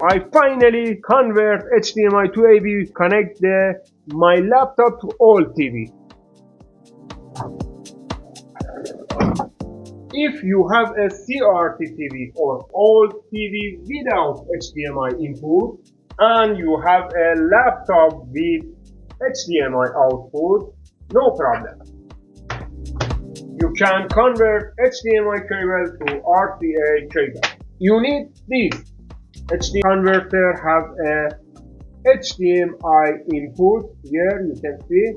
I finally convert HDMI to AV, connect my laptop to old TV. If you have a CRT TV or old TV without HDMI input and you have a laptop with HDMI output, no problem. You can convert HDMI cable to RCA cable. You need this. HDMI converter have a HDMI input. Here you can see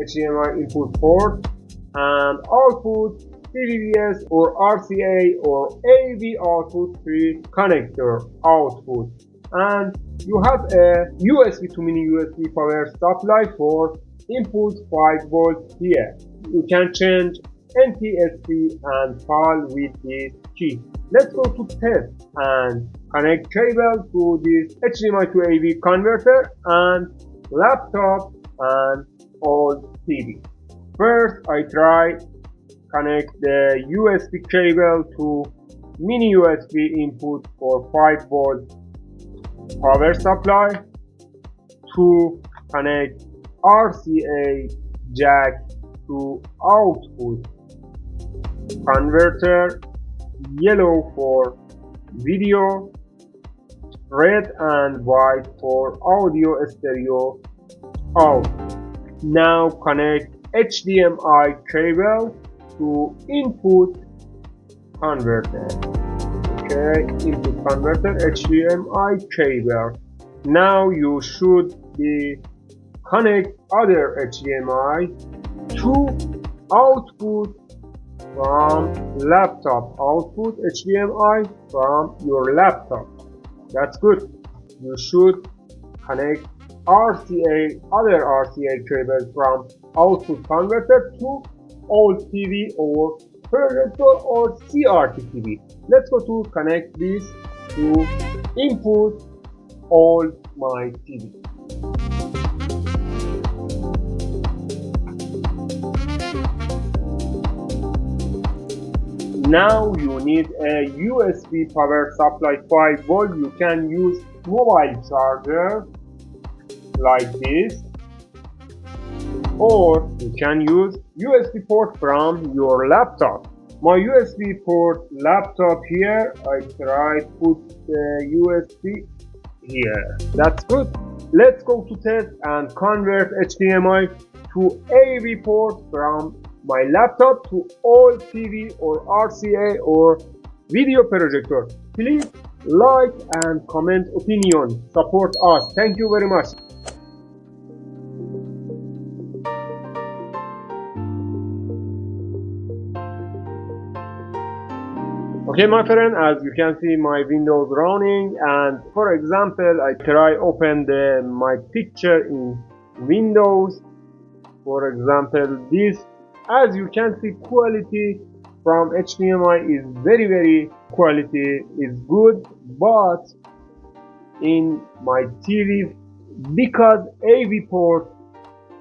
HDMI input port and output TVS or RCA or AV output 3 connector output, and you have a USB to mini USB power supply for input 5 volts here. You can change NTSC and PAL with this key. Let's go to test and connect cable to this HDMI to AV converter and laptop and old TV. First, I try connect the USB cable to mini USB input for 5 volt power supply, to connect RCA jack to output converter, yellow for video, red and white for audio stereo out. Now connect HDMI cable to input converter. Okay, input converter, HDMI cable. Now you should be connect other HDMI to output from laptop. Output HDMI from your laptop. That's good. You should connect RCA, other RCA cable from output converter to old TV or projector or CRT TV. Let's go to connect this to input old my TV. Now you need a USB power supply 5 volt. You can use mobile charger like this, or you can use USB port from your laptop. My USB port laptop here, I try put the USB here. That's good. Let's go to test and convert HDMI to AV port from my laptop to old TV or RCA or video projector. Please like and comment opinion. Support us. Thank you very much. Okay my friend, as you can see my Windows running, and for example I try open my picture in Windows. For example this, as you can see quality from HDMI is very quality is good, but in my TV because AV port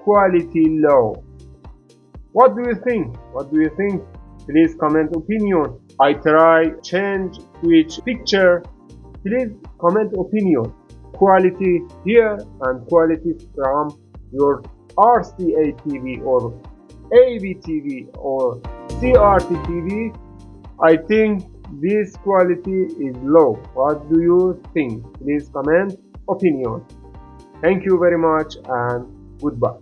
quality low. What do you think? Please comment opinion. I try change switch picture. Please comment opinion. Quality here and quality from your RCA TV or AV TV or CRT TV. I think this quality is low. What do you think? Please comment opinion. Thank you very much and goodbye.